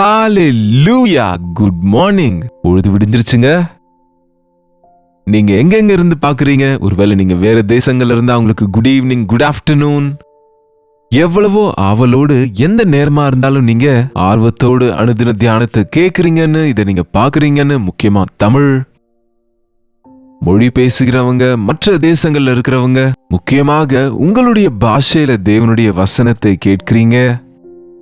ஹalleluya good morning. பொழுது விடிஞ்சிருச்சுங்க. நீங்க எங்கெங்க இருந்து பாக்குறீங்க? ஒருவேளை நீங்க வேற தேசங்கள்ல இருந்தா உங்களுக்கு குட் ஈவினிங், குட் ஆஃப்டர்நூன். எவ்வளவோ ஆவலோடு எந்த நேரமா இருந்தாலும் நீங்க ஆர்வத்தோடு அனுதின தியானத்தை கேக்குறீங்கன்னு, இதை நீங்க பாக்குறீங்கன்னு, முக்கியமா தமிழ் மொழி பேசுகிறவங்க, மற்ற தேசங்கள்ல இருக்கிறவங்க, முக்கியமாக உங்களுடைய பாஷையில தேவனுடைய வசனத்தை கேட்கிறீங்க.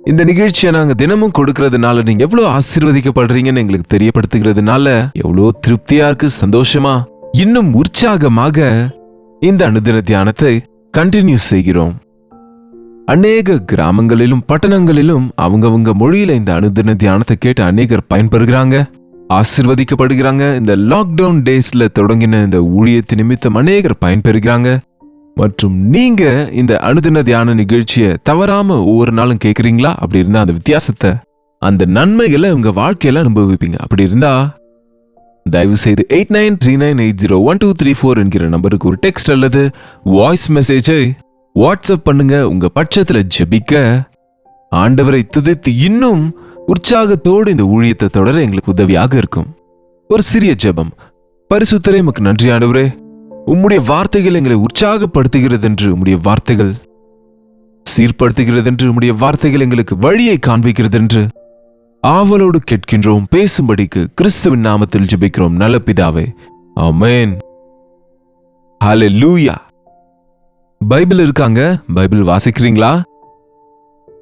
இந்த நிகழ்ச்சியை நாங்க தினமும் கொடுக்கறதுனால நீங்க எவ்வளவு ஆசீர்வதிக்கப்படுறீங்கன்னு எங்களுக்கு தெரியப்படுத்துகிறதுனால எவ்வளவு திருப்தியா இருக்கு, சந்தோஷமா, இன்னும் உற்சாகமாக இந்த அனுதின தியானத்தை கண்டினியூ செய்கிறோம். அநேக கிராமங்களிலும் பட்டணங்களிலும் அவங்கவங்க மொழியில இந்த அனுதின தியானத்தை கேட்டு அநேகர் பயன்பெறுகிறாங்க, ஆசீர்வதிக்கப்படுகிறாங்க. இந்த லாக்டவுன் டேஸ்ல தொடங்கின இந்த ஊழியத்து நிமித்தம் அநேகர் பயன்பெறுகிறாங்க. மற்றும் நீங்க இந்த அனுதின தியான நிகழ்ச்சியை தவறாம ஒவ்வொரு நாளும் கேட்குறீங்களா? அப்படி இருந்தா அந்த வித்தியாசத்தை, அந்த நன்மைகளை உங்க வாழ்க்கையில அனுபவிப்பீங்க. அப்படி இருந்தா தயவு செய்து 8939801234 என்கிற நம்பருக்கு ஒரு டெக்ஸ்ட் அல்லது வாய்ஸ் மெசேஜை வாட்ஸ்அப் பண்ணுங்க. உங்க பட்சத்துல ஜெபிக்க, ஆண்டவரை துதித்து இன்னும் உற்சாகத்தோடு இந்த ஊழியத்தை தொடர எங்களுக்கு உதவியாக இருக்கும். ஒரு சிறிய ஜெபம். பரிசுத்தரே, உமக்கு நன்றி ஆண்டவரே. உம்முடைய வார்த்தைகள் எங்களை உற்சாகப்படுத்துகிறது என்று, உம்முடைய வார்த்தைகள் சீர்படுத்துகிறது என்று, உம்முடைய வார்த்தைகள் எங்களுக்கு வழியை காண்பிக்கிறது என்று ஆவலோடு கேட்கின்றோம். பேசும்படிக்கு கிறிஸ்துவின் நாமத்தில் ஜெபிக்கிறோம் நல்ல பிதாவே, ஆமென். ஹalleluya. பைபிள் இருக்காங்க? பைபிள் வாசிக்கிறீங்களா?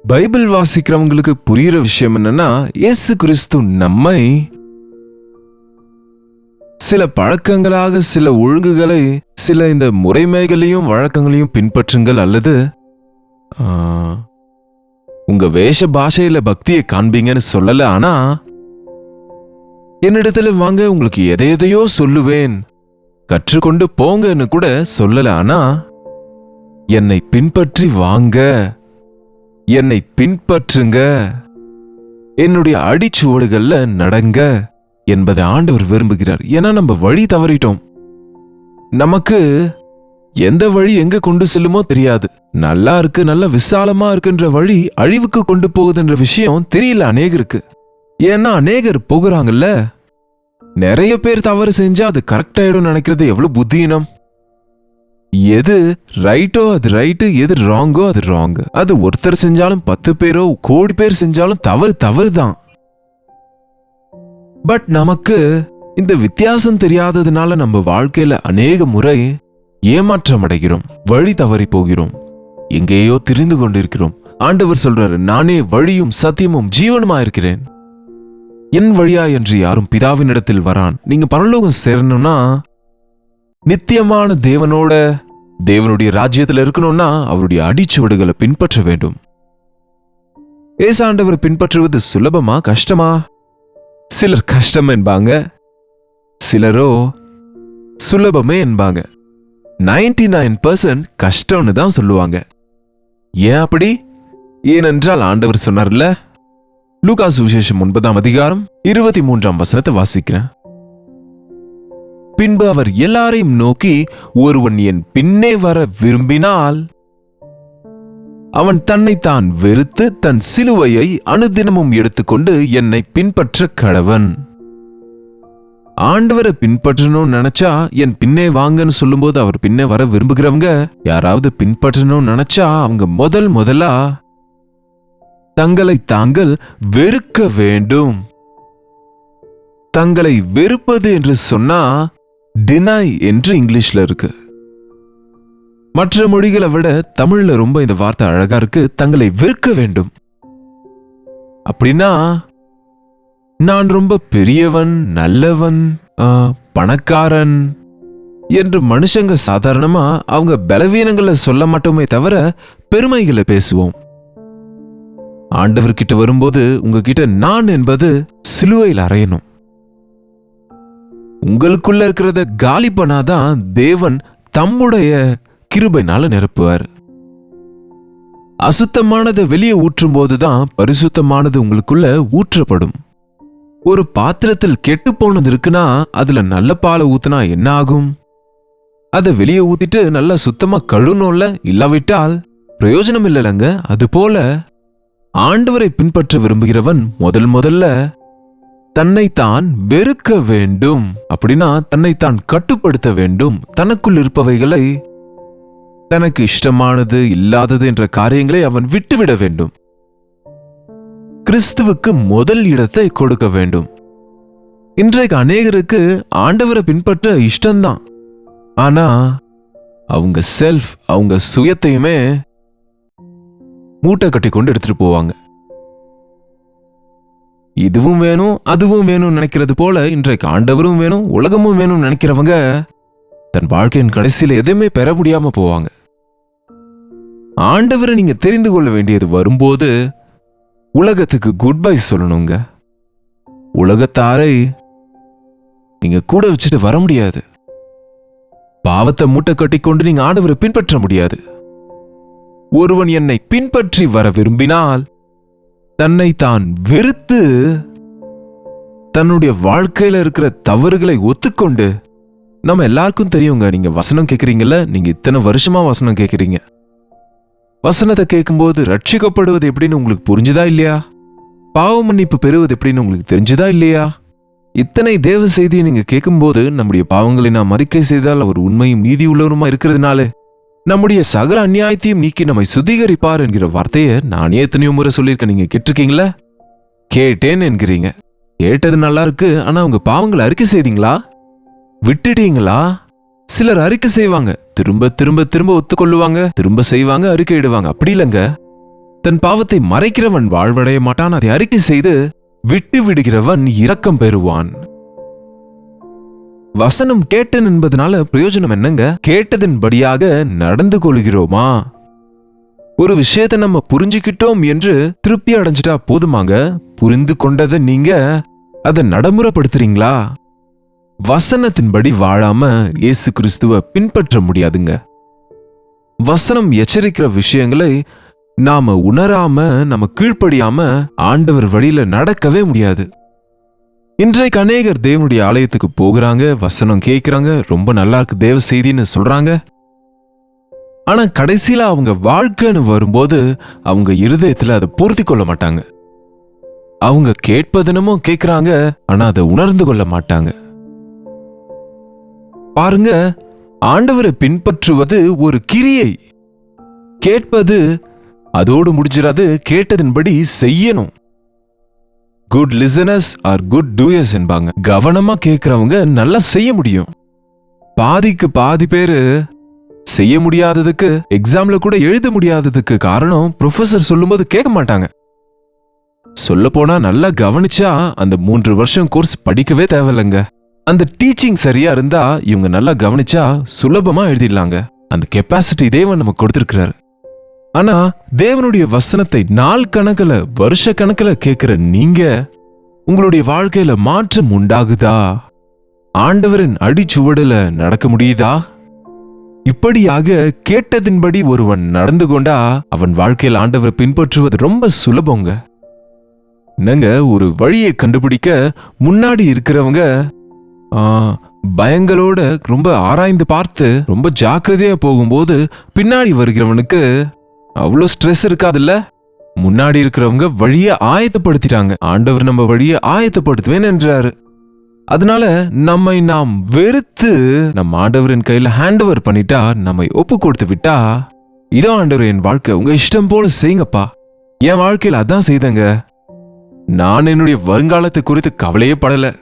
பைபிள் வாசிக்கிறவங்களுக்கு புரியுற விஷயம் என்னன்னா, இயேசு கிறிஸ்து நம்மை சில பழக்கங்களாக, சில ஒழுங்குகளை, சில இந்த முறைமைகளையும் வழக்கங்களையும் பின்பற்றுங்கள், அல்லது உங்க வேஷ பாஷையில பக்தியை காண்பீங்கன்னு சொல்லல. ஆனா என்னிடத்துல வாங்க, உங்களுக்கு எதையோ சொல்லுவேன், கற்றுக்கொண்டு போங்கன்னு கூட சொல்லல. ஆனா என்னை பின்பற்றி வாங்க, என்னை பின்பற்றுங்க, என்னுடைய அடிச்சுவடுகள்ல நடங்க என்பதை ஆண்டவர் விரும்புகிறார். ஏன்னா நம்ம வழி தவறிட்டோம். நமக்கு எந்த வழி எங்க கொண்டு செல்லுமோ தெரியாது. நல்லா இருக்கு, நல்ல விசாலமா இருக்குன்ற வழி அழிவுக்கு கொண்டு போகுதுன்ற விஷயம் தெரியல அநேகருக்கு. ஏன்னா அநேகர் போகிறாங்கல்ல. நிறைய பேர் தவறு செஞ்சா அது கரெக்ட் ஆயிடும் நினைக்கிறது எவ்வளவு புத்தீனம். எது ரைட்டோ அது ரைட்டு, எது ராங்கோ அது ராங். அது ஒருத்தர் செஞ்சாலும் 10 பேரோ கோடி பேர் செஞ்சாலும் தவறு தான். பட் நமக்கு இந்த வித்தியாசம் தெரியாததுனால நம்ம வாழ்க்கையில அநேக முறை ஏமாற்றம் அடைகிறோம், வழி தவறி போகிறோம், எங்கேயோ திரிந்து கொண்டிருக்கிறோம். ஆண்டவர் சொல்றாரு, நானே வழியும் சத்தியமும் ஜீவனுமா இருக்கிறேன், என் வழியா என்று யாரும் பிதாவினிடத்தில் வரான். நீங்க பரலோகம் சேரணும்னா, நித்தியமான தேவனுடைய ராஜ்யத்தில் இருக்கணும்னா அவருடைய அடிச்சுவடுகளை பின்பற்ற வேண்டும். ஏசாண்டவரை பின்பற்றுவது சுலபமா கஷ்டமா? சிலர் கஷ்டம் என்பாங்க, சிலரோ சுலபமே என்பாங்க. 99% கஷ்டம்னு தான் சொல்லுவாங்க. ஏன் அப்படி? ஏனென்றால் ஆண்டவர் சொன்னார்ல, லூக்கா சுவிசேஷம் 9ஆம் அதிகாரம் 23ஆம் வசனத்தை வாசிக்கிறேன். பின்பு அவர் எல்லாரையும் நோக்கி, ஒருவன் என் பின்னே வர விரும்பினால் அவன் தன்னைத்தான் வெறுத்து தன் சிலுவையை அனுதினமும் எடுத்துக்கொண்டு என்னை பின்பற்ற கடவன். ஆண்டவரை பின்பற்றணும்னு நினைச்சா என் பின்னே வாங்கன்னு சொல்லும்போது, அவர் பின்னே வர விரும்புகிறவங்க யாராவது பின்பற்றணும்னு நினைச்சா அவங்க முதலா தங்களை தாங்கள் வெறுக்க வேண்டும். தங்களை வெறுப்பது என்று சொன்னா டினை என்று இங்கிலீஷ்ல இருக்கு. மற்ற மொழிகளை விட தமிழ்ல ரொம்ப இந்த வார்த்தை அழகா இருக்கு. தங்களை வெறுக்க வேண்டும். அப்படின்னா நான் ரொம்ப பெரியவன், நல்லவன், பணக்காரன் என்று மனுஷங்க சாதாரணமா அவங்க பலவீனங்களை சொல்ல மாட்டோமே தவிர பெருமைகளை பேசுவோம். ஆண்டவர்கிட்ட வரும்போது உங்ககிட்ட நான் என்பது சிலுவையில் அறையணும். உங்களுக்குள்ள இருக்கிறத காலி பண்ணாதான் தேவன் தம்முடைய கிருபைனால நிரப்புவார். அசுத்தமானதை வெளியே ஊற்றும் போதுதான் பரிசுத்தமானது உங்களுக்குள்ள ஊற்றப்படும். ஒரு பாத்திரத்தில் கெட்டு போனது இருக்குன்னா அதுல நல்ல பாலை ஊத்துனா என்ன ஆகும்? அதை வெளியே ஊத்திட்டு நல்லா சுத்தமா கழுவணும்ல, இல்லாவிட்டால் பிரயோஜனம் இல்லைங்க. அது போல ஆண்டவரை பின்பற்ற விரும்புகிறவன் முதல்ல தன்னைத்தான் வெறுக்க வேண்டும். அப்படின்னா தன்னைத்தான் கட்டுப்படுத்த வேண்டும். தனக்குள் இருப்பவைகளை, தனக்கு இஷ்டமானது இல்லாதது என்ற காரியங்களை அவன் விட்டுவிட வேண்டும். கிறிஸ்துவுக்கு முதல் இடத்தை கொடுக்க வேண்டும். இன்றைக்கு அநேகருக்கு ஆண்டவரை பின்பற்ற இஷ்டம்தான். ஆனா அவங்க அவங்க சுயத்தையுமே மூட்டை கட்டி கொண்டு எடுத்துட்டு போவாங்க. இதுவும் வேணும் அதுவும் வேணும் நினைக்கிறது போல இன்றைக்கு ஆண்டவரும் வேணும் உலகமும் வேணும் நினைக்கிறவங்க தன் வாழ்க்கையின் கடைசியில எதுவுமே பெற முடியாம போவாங்க. ஆண்டவரை நீங்க தெரிந்து கொள்ள வேண்டியது வரும்போது உலகத்துக்கு குட் பை சொல்லணுங்க. உலகத்தாரை நீங்க கூட வச்சுட்டு வர முடியாது. பாவத்தை மூட்டை கட்டி கொண்டு நீங்க ஆண்டவரை பின்பற்ற முடியாது. ஒருவன் என்னை பின்பற்றி வர விரும்பினால் தன்னை தான் வெறுத்து தன்னுடைய வாழ்க்கையில இருக்கிற தவறுகளை ஒத்துக்கொண்டு, நம்ம எல்லாருக்கும் தெரியுங்க, நீங்க வசனம் கேட்கறீங்கல்ல, நீங்க இத்தனை வருஷமா வசனம் கேட்கறீங்க. வசனத்தை கேட்கும்போது ரட்சிக்கப்படுவது எப்படின்னு உங்களுக்கு புரிஞ்சுதா இல்லையா? பாவ மன்னிப்பு பெறுவது எப்படின்னு உங்களுக்கு தெரிஞ்சுதா இல்லையா? இத்தனை தேவ செய்தியை நீங்க கேட்கும்போது நம்முடைய பாவங்களை நாம் அறிக்கை செய்தால் அவர் உண்மையும் நீதி உள்ளவருமா இருக்கிறதுனால நம்முடைய சகல அநியாயத்தையும் நீக்கி நம்மை சுத்திகரிப்பார் என்கிற வார்த்தையை நானே எத்தனையோ முறை சொல்லியிருக்கேன். நீங்க கேட்டிருக்கீங்களா? கேட்டேன் என்கிறீங்க. கேட்டது நல்லா இருக்கு. ஆனா உங்க பாவங்களை அறிக்கை செய்தீங்களா? விட்டுட்டீங்களா? சிலர் அறிக்கை செய்வாங்க, திரும்ப திரும்ப திரும்ப ஒத்துக்கொள்ளுவாங்க, திரும்ப செய்வாங்க, அறிக்கையிடுவாங்க. அப்படி இல்லைங்க. தன் பாவத்தை மறைக்கிறவன் வாழ்வடைய மாட்டான். அதை அறிக்கை செய்து விட்டு விடுகிறவன் இரக்கம் பெறுவான். வசனம் கேட்டேன் என்பதனால பிரயோஜனம் என்னங்க? கேட்டதன்படியாக நடந்து கொள்கிறோமா? ஒரு விஷயத்தை நம்ம புரிஞ்சுக்கிட்டோம் என்று திருப்தி அடைஞ்சிட்டா போதுமாங்க? புரிந்து கொண்டதை நீங்க அதை நடைமுறைப்படுத்துறீங்களா? வசனத்தின்படி வாழாம இயேசு கிறிஸ்துவ பின்பற்ற முடியாதுங்க. வசனம் எச்சரிக்கிற விஷயங்களை நாம உணராம, நம்ம கீழ்ப்படியாம ஆண்டவர் வழியில நடக்கவே முடியாது. இன்றைக்கு அநேகர் தேவனுடைய ஆலயத்துக்கு போகிறாங்க, வசனம் கேட்கிறாங்க, ரொம்ப நல்லா இருக்கு தேவ செய்தின்னு சொல்றாங்க. ஆனா கடைசியில அவங்க வாழ்க்கைன்னு வரும்போது அவங்க இருதயத்துல அதை பொருத்தி கொள்ள மாட்டாங்க. அவங்க கேட்பதனமோ கேட்கிறாங்க, ஆனா அதை உணர்ந்து கொள்ள மாட்டாங்க. பாருங்க, ஆண்டவரை பின்பற்றுவது ஒரு கிரியை. கேட்பது அதோடு முடிஞ்சிடாது, கேட்டதின்படி செய்யணும். Good listeners are good doers என்பாங்க. கவனமா கேட்கிறவங்க நல்லா செய்ய முடியும். பாதிக்கு பாதி பேரு செய்ய முடியாததுக்கு, எக்ஸாம்ல கூட எழுத முடியாததுக்கு காரணம் ப்ரொஃபசர் சொல்லும்போது கேட்க மாட்டாங்க. சொல்ல போனா நல்லா கவனிச்சா அந்த 3 வருஷம் கோர்ஸ் படிக்கவே தேவையில்லைங்க. அந்த டீச்சிங் சரியா இருந்தா இவங்க நல்லா கவனிச்சா சுலபமா எழுதிடலாங்க. அந்த கெப்பாசிட்டி தேவன் நமக்கு கொடுத்திருக்கிறாரு. ஆனா தேவனுடைய வசனத்தை நாள் கணக்குல, வருஷ கணக்குல கேட்கிற நீங்க உங்களுடைய வாழ்க்கையில மாற்றம் உண்டாகுதா? ஆண்டவரின் அடிச்சுவடுல நடக்க முடியுதா? இப்படியாக கேட்டதின்படி ஒருவன் நடந்து கொண்டா அவன் வாழ்க்கையில் ஆண்டவரை பின்பற்றுவது ரொம்ப சுலபங்க. என்னங்க, ஒரு வழியை கண்டுபிடிக்க முன்னாடி இருக்கிறவங்க பயங்களோட ரொம்ப ஆராய்ந்து பார்த்து ரொம்ப ஜாக்கிரதையா போகும்போது பின்னாடி வருகிறவனுக்கு அவ்வளோ ஸ்ட்ரெஸ் இருக்காதுல்ல. முன்னாடி இருக்கிறவங்க வழியை ஆயத்தப்படுத்திட்டாங்க. ஆண்டவர் நம்ம வழியை ஆயத்தப்படுத்துவேன் என்றாரு. அதனால நம்மை நாம் வெறுத்து நம்ம ஆண்டவரின் கையில ஹேண்ட் ஓவர் பண்ணிட்டா, நம்மை ஒப்பு கொடுத்து விட்டா, இதோ ஆண்டவர் என் வாழ்க்கை உங்க இஷ்டம் போல செய்யுங்கப்பா. என் வாழ்க்கையில் அதான் செய்தங்க. நான் என்னுடைய வருங்காலத்தை குறித்து கவலையே படல.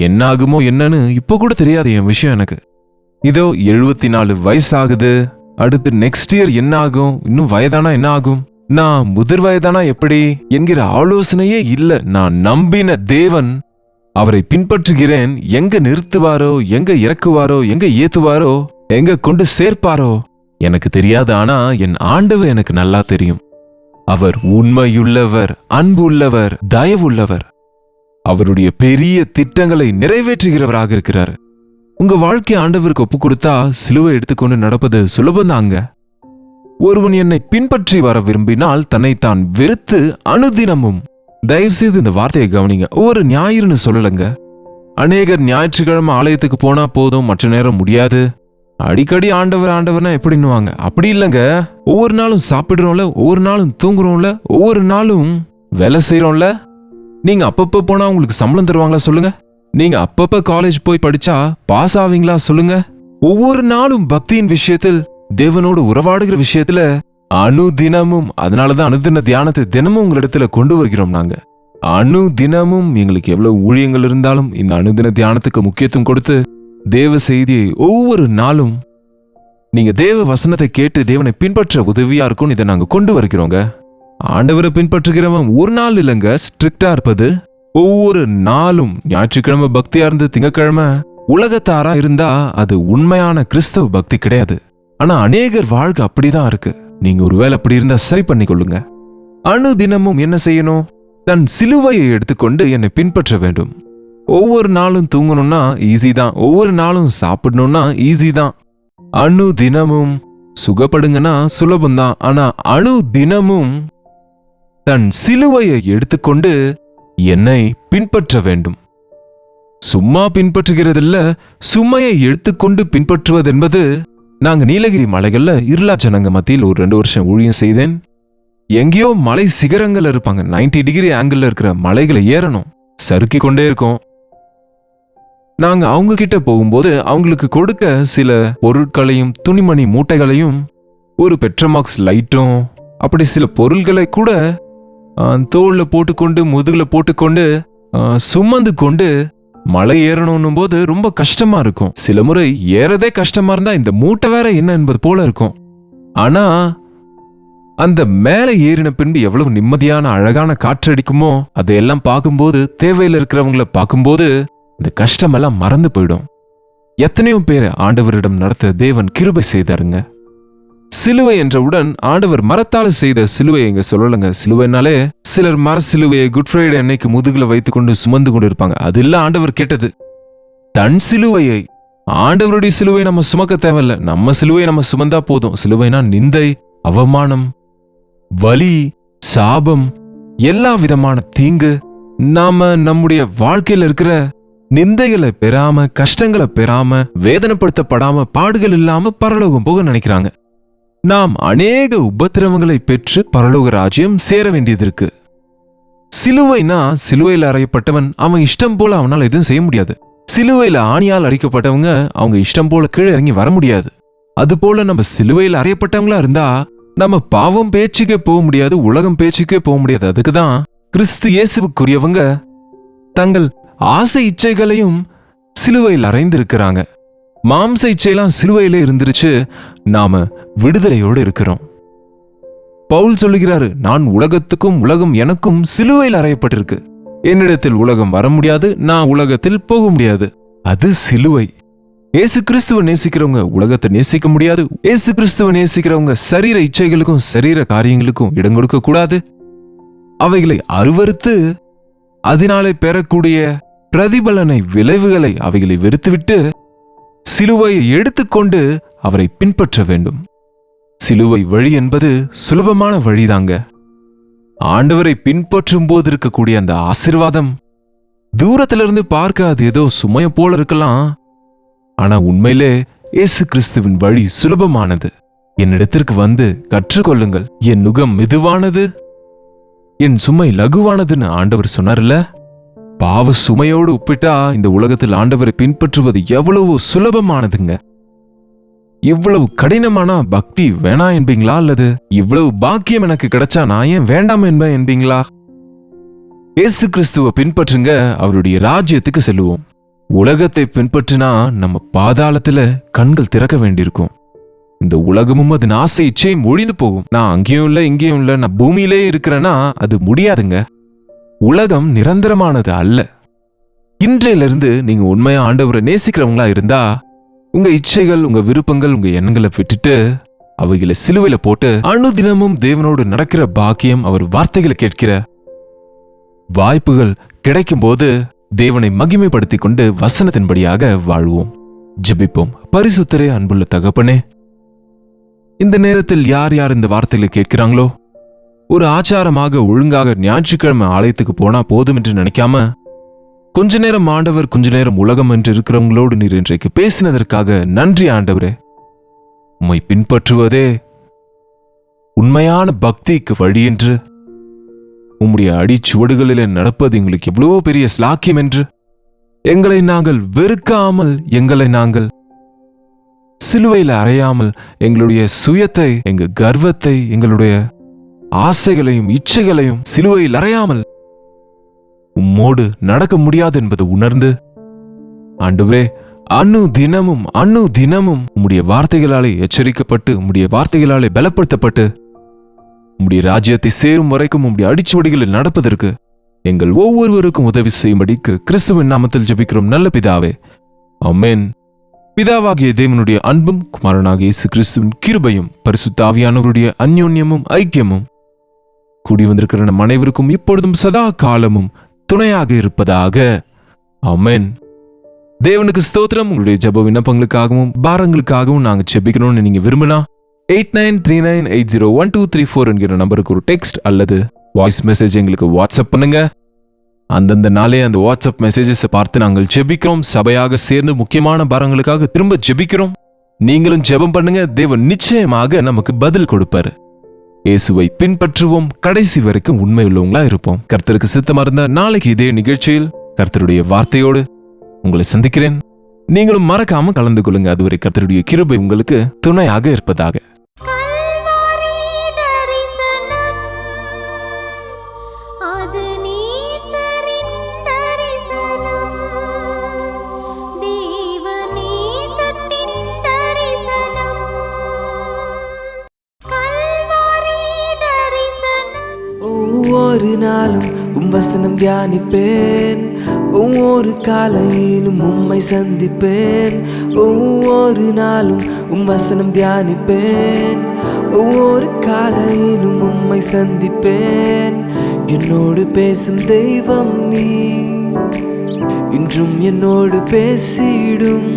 என்ன ஆகுமோ என்னன்னு இப்ப கூட தெரியாது என் விஷயம் எனக்கு. இதோ 74 வயசாகுது. அடுத்து நெக்ஸ்ட் இயர் என்ன ஆகும், இன்னும் வயதானா என்ன ஆகும், நான் முதிர் வயதானா எப்படி என்கிற ஆலோசனையே இல்ல. நான் நம்பின தேவன், அவரை பின்பற்றுகிறேன். எங்க நிறுத்துவாரோ, எங்க இறக்குவாரோ, எங்க ஏத்துவாரோ, எங்க கொண்டு சேர்ப்பாரோ எனக்கு தெரியாது. ஆனா என் ஆண்டவர் எனக்கு நல்லா தெரியும். அவர் உண்மையுள்ளவர், அன்பு உள்ளவர், தயவுள்ளவர். அவருடைய பெரிய திட்டங்களை நிறைவேற்றுகிறவராக இருக்கிறார். உங்க வாழ்க்கை ஆண்டவருக்கு ஒப்பு கொடுத்தா சிலுவை எடுத்துக்கொண்டு நடப்பது சுலபந்தாங்க. ஒருவன் என்னை பின்பற்றி வர விரும்பினால் தன்னைத்தான் வெறுத்து அனுதினமும். தயவு செய்து இந்த வார்த்தையை கவனிங்க. ஒவ்வொரு ஞாயிறுன்னு சொல்லலங்க. அநேகர் ஞாயிற்றுக்கிழமை ஆலயத்துக்கு போனா போதும், மற்ற நேரம் முடியாது. அடிக்கடி ஆண்டவர் ஆண்டவர்னா எப்படின்னுவாங்க. அப்படி இல்லைங்க. ஒவ்வொரு நாளும் சாப்பிடுறோம்ல, ஒவ்வொரு நாளும் தூங்குறோம்ல, ஒவ்வொரு நாளும் வேலை செய்யறோம்ல. நீங்க அப்பப்ப போனா உங்களுக்கு சம்பளம் தருவாங்களா சொல்லுங்க? நீங்க அப்பப்ப காலேஜ் போய் படிச்சா பாஸ் ஆவீங்களா சொல்லுங்க? ஒவ்வொரு நாளும் பக்தியின் விஷயத்தில், தேவனோடு உறவாடுகிற விஷயத்துல அணு தினமும், அதனாலதான் அனுதின தியானத்தை தினமும் உங்களிடத்துல கொண்டு வருகிறோம். நாங்க அணு தினமும் எங்களுக்கு எவ்வளவு ஊழியங்கள் இருந்தாலும் இந்த அனுதின தியானத்துக்கு முக்கியத்துவம் கொடுத்து தேவ செய்தியை ஒவ்வொரு நாளும் நீங்க தேவ வசனத்தை கேட்டு தேவனை பின்பற்ற உதவியா இருக்கும். இதை நாங்க கொண்டு வருகிறோங்க. ஆண்டவரை பின்பற்றுகிறவன் ஒரு நாள் இல்லைங்க ஸ்ட்ரிக்டா இருப்பது. ஒவ்வொரு நாளும் ஞாயிற்றுக்கிழமை பக்தியா இருந்து திங்கக்கிழமை உலகத்தாரா இருந்தா அது உண்மையான கிறிஸ்தவ பக்தி கிடையாது. ஆனா அநேகர் வாழ்க்கை அப்படிதான் இருக்கு. நீங்க ஒருவேளை அப்படி இருந்தா சரி பண்ணி கொள்ளுங்க. அணு தினமும் என்ன செய்யணும்? தன் சிலுவையை எடுத்துக்கொண்டு என்னை பின்பற்ற வேண்டும். ஒவ்வொரு நாளும் தூங்கணும்னா ஈஸி தான். ஒவ்வொரு நாளும் சாப்பிடணும்னா ஈஸி தான். அணு தினமும் சுகப்படுங்கன்னா சுலபம்தான். ஆனா அணு தினமும் தன் சிலுவையை எடுத்துக்கொண்டு என்னை பின்பற்ற வேண்டும். சும்மா பின்பற்றுகிறதில்ல, சுமையை எடுத்துக்கொண்டு பின்பற்றுவது என்பது. நாங்க நீலகிரி மலைகள்ல இருளா ஜனங்க மத்தியில் ஒரு 2 வருஷம் ஊழியம் செய்தேன். எங்கேயோ மலை சிகரங்கள் இருப்பாங்க. 90 டிகிரி ஆங்கிள் இருக்கிற மலைகளை ஏறணும். சறுக்கி கொண்டே இருக்கோம். நாங்க அவங்க கிட்ட போகும்போது அவங்களுக்கு கொடுக்க சில பொருட்களையும் துணிமணி மூட்டைகளையும் ஒரு பெட்ரோமாக்ஸ் லைட்டும் அப்படி சில பொருள்களை கூட தோல்ல போட்டுக்கொண்டு முதுகுல போட்டுக்கொண்டு சுமந்து கொண்டு மலை ஏறணும் போது ரொம்ப கஷ்டமா இருக்கும். சில முறை ஏறதே கஷ்டமா இருந்தா இந்த மூட்டை வேற என்ன என்பது போல இருக்கும். ஆனா அந்த மேல ஏறின பின்பு எவ்வளவு நிம்மதியான அழகான காற்றடிக்குமோ அதையெல்லாம் பார்க்கும்போது, தேவையில் இருக்கிறவங்களை பார்க்கும்போது இந்த கஷ்டமெல்லாம் மறந்து போயிடும். எத்தனையோ பேரை ஆண்டவரிடம் நடத்த தேவன் கிருபை செய்தாருங்க. சிலுவை என்றவுடன் ஆண்டவர் மரத்தால செய்த சிலுவை எங்க சொல்லலங்க. சிலுவைனாலே சிலர் மர சிலுவையை குட் ஃப்ரைடே அன்னைக்கு முதுகுல வைத்துக் கொண்டு சுமந்து கொண்டு இருப்பாங்க. அது இல்ல ஆண்டவர் கேட்டது. தன் சிலுவையை, ஆண்டவருடைய சிலுவை நம்ம சுமக்க தேவையில்ல. நம்ம சிலுவையை நம்ம சுமந்தா போதும். சிலுவைனா நிந்தை, அவமானம், வலி, சாபம், எல்லா விதமான தீங்கு. நாம நம்முடைய வாழ்க்கையில இருக்கிற நிந்தைகளை பெறாம, கஷ்டங்களை பெறாம, வேதனைப்படுத்தப்படாம, பாடுகள் இல்லாம பரலோகம் போக நினைக்கிறாங்க. நாம் அநேக உபத்திரவங்களை பெற்று பரலோக ராஜ்யம் சேர வேண்டியது இருக்கு. சிலுவைனா சிலுவையில் அறையப்பட்டவன் அவன் இஷ்டம் போல அவனால் எதுவும் செய்ய முடியாது. சிலுவையில் ஆணியால் அடிக்கப்பட்டவங்க அவங்க இஷ்டம் போல கீழே இறங்கி வர முடியாது. அது போல நம்ம சிலுவையில் அறையப்பட்டவங்களா இருந்தா நம்ம பாவம் பேச்சுக்கே போக முடியாது, உலகம் பேச்சுக்கே போக முடியாது. அதுக்குதான் கிறிஸ்து இயேசுவுக்குரியவங்க தங்கள் ஆசை இச்சைகளையும் சிலுவையில் அறைந்திருக்கிறாங்க. மாம்ச இச்சையெல்லாம் சிலுவையிலே இருந்துருச்சு. நாம விடுதலையோடு இருக்கிறோம். பவுல் சொல்லுகிறாரு, நான் உலகத்துக்கும் உலகம் எனக்கும் சிலுவையில் அறையப்பட்டிருக்கு. என்னிடத்தில் உலகம் வர முடியாது, நான் உலகத்தில் போக முடியாது. அது சிலுவை. ஏசு கிறிஸ்துவ நேசிக்கிறவங்க உலகத்தை நேசிக்க முடியாது. ஏசு கிறிஸ்துவ நேசிக்கிறவங்க சரீர இச்சைகளுக்கும் சரீர காரியங்களுக்கும் இடம் கொடுக்க கூடாது. அவைகளை அருவறுத்து அதனாலே பெறக்கூடிய பிரதிபலனை, விளைவுகளை அவைகளை வெறுத்துவிட்டு சிலுவையை எடுத்துக்கொண்டு அவரை பின்பற்ற வேண்டும். சிலுவை வழி என்பது சுலபமான வழிதாங்க. ஆண்டவரை பின்பற்றும் போது இருக்கக்கூடிய அந்த ஆசீர்வாதம் தூரத்திலிருந்து பார்க்க அது ஏதோ சுமைய போல இருக்கலாம். ஆனா உண்மையிலே இயேசு கிறிஸ்துவின் வழி சுலபமானது. என்னிடத்திற்கு வந்து கற்றுக்கொள்ளுங்கள், என் நுகம் மெதுவானது, என் சுமை லகுவானதுன்னு ஆண்டவர் சொன்னார்ல. பாவ சுமையோடு ஒப்பிட்டா இந்த உலகத்தில் ஆண்டவரை பின்பற்றுவது எவ்வளவு சுலபமானதுங்க. இவ்வளவு கடினமான பக்தி வேணா என்பீங்களா? அல்லது இவ்வளவு பாக்கியம் எனக்கு கிடைச்சா நான் ஏன் வேண்டாம் என்பீங்களா? இயேசு கிறிஸ்துவ பின்பற்றுங்க, அவருடைய ராஜ்யத்துக்கு செல்லுவோம். உலகத்தை பின்பற்றினா நம்ம பாதாளத்துல கண்கள் திறக்க வேண்டியிருக்கும். இந்த உலகமும் அதன் ஆசை இச்சையும் ஒழிந்து போகும். நான் அங்கேயும் இல்ல இங்கேயும் இல்ல, நான் பூமியிலே இருக்கிறேன்னா அது முடியாதுங்க. உலகம் நிரந்தரமானது அல்ல. இன்றையிலிருந்து நீங்க உண்மையா ஆண்டவரை நேசிக்கிறவங்களா இருந்தா உங்க இச்சைகள், உங்க விருப்பங்கள், உங்க எண்ணங்களை விட்டுட்டு அவைகளை சிலுவையில போட்டு அனுதினமும் தேவனோடு நடக்கிற பாக்கியம், அவர் வார்த்தைகளை கேட்கிற வாய்ப்புகள் கிடைக்கும் போது தேவனை மகிமைப்படுத்திக் கொண்டு வசனத்தின்படியாக வாழ்வோம். ஜெபிப்போம். பரிசுத்தரே, அன்புள்ள தகப்பனே, இந்த நேரத்தில் யார் யார் இந்த வார்த்தைகளை கேட்கிறாங்களோ, ஒரு ஆச்சாரமாக ஒழுங்காக ஞாயிற்றுக்கிழமை ஆலயத்துக்கு போனா போதும் என்று நினைக்காம கொஞ்ச நேரம் ஆண்டவர், கொஞ்ச நேரம் உலகம் என்று இருக்கிறவங்களோடு நீர் இன்றைக்கு பேசினதற்காக நன்றி ஆண்டவரே. உம்மை பின்பற்றுவதே உண்மையான பக்திக்கு வழி என்று, உம்முடைய அடிச்சுவடுகளிலே நடப்பது எங்களுக்கு எவ்வளவோ பெரிய ஸ்லாக்கியம் என்று, எங்களை நாங்கள் வெறுக்காமல், எங்களை நாங்கள் சிலுவையில் அறையாமல், எங்களுடைய சுயத்தை, எங்க கர்வத்தை, எங்களுடைய ஆசைகளையும் இச்சைகளையும் சிலுவையில் அறையாமல் உம்மோடு நடக்க முடியாது என்பது உணர்ந்து, ஆண்டவரே, அணு தினமும் உம்முடைய வார்த்தைகளாலே எச்சரிக்கப்பட்டு, உம்முடைய வார்த்தைகளாலே பலப்படுத்தப்பட்டு, உம்முடைய ராஜ்யத்தை சேரும் வரைக்கும் உம்முடைய அடிச்சுவடிகளில் நடப்பதற்கு எங்கள் ஒவ்வொருவருக்கும் உதவி செய்யும்படிக்கு கிறிஸ்துவின் நாமத்தில் ஜெபிக்கிறோம் நல்ல பிதாவே, ஆமென். பிதாவாகிய தேவனுடைய அன்பும் குமாரனாகிய இயேசு கிறிஸ்துவின் கிருபையும் பரிசுத்த ஆவியானவருடைய அந்யோன்யமும் ஐக்கியமும் கூடி வந்திருக்கிற நம் அனைவருக்கும் இப்பொழுதும் சதா காலமும் துணையாக இருப்பதாக, ஆமென். தேவனுக்கு ஸ்தோத்திரம். உங்களுடைய ஜெப விண்ணப்பங்களுக்காகவும் பாரங்களுக்காகவும் நாங்கள் ஜெபிக்கணும்னு நீங்க விரும்பினா 8939801234 என்கிற நம்பருக்கு ஒரு டெக்ஸ்ட் அல்லது வாய்ஸ் மெசேஜ் எங்களுக்கு வாட்ஸ்அப் பண்ணுங்க. அந்தந்த நாளே அந்த வாட்ஸ்அப் மெசேஜஸை பார்த்து நாங்கள் ஜெபிக்கிறோம். சபையாக சேர்ந்து முக்கியமான பாரங்களுக்காக திரும்ப ஜெபிக்கிறோம். நீங்களும் ஜெபம் பண்ணுங்க. தேவன் நிச்சயமாக நமக்கு பதில் கொடுப்பாரு. இயேசுவை பின்பற்றுவோம், கடைசி வரைக்கும் உண்மை உள்ளவங்களா இருப்போம். கர்த்தருக்கு சித்தமா இருந்தா நாளைக்கு இதே நிகழ்ச்சியில் கர்த்தருடைய வார்த்தையோடு உங்களை சந்திக்கிறேன். நீங்களும் மறக்காம கலந்து கொள்ளுங்க. அதுவரை கர்த்தருடைய கிருபை உங்களுக்கு துணையாக இருப்பதாக. ஒவ்வொரு நாளும் வசனம் தியானிப்பேன், ஒவ்வொரு காலையிலும் உம்மை சந்திப்பேன். ஒவ்வொரு நாளும் வசனம் தியானிப்பேன், ஒவ்வொரு காலையிலும் உம்மை சந்திப்பேன். என்னோடு பேசும் தெய்வம் நீ, இன்றும் என்னோடு பேசிடும்.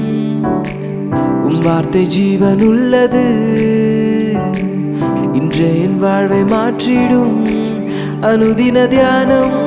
வார்த்தை ஜீவன் உள்ளது, இன்றே என் வாழ்வை மாற்றிடும். அனுதின தியானம்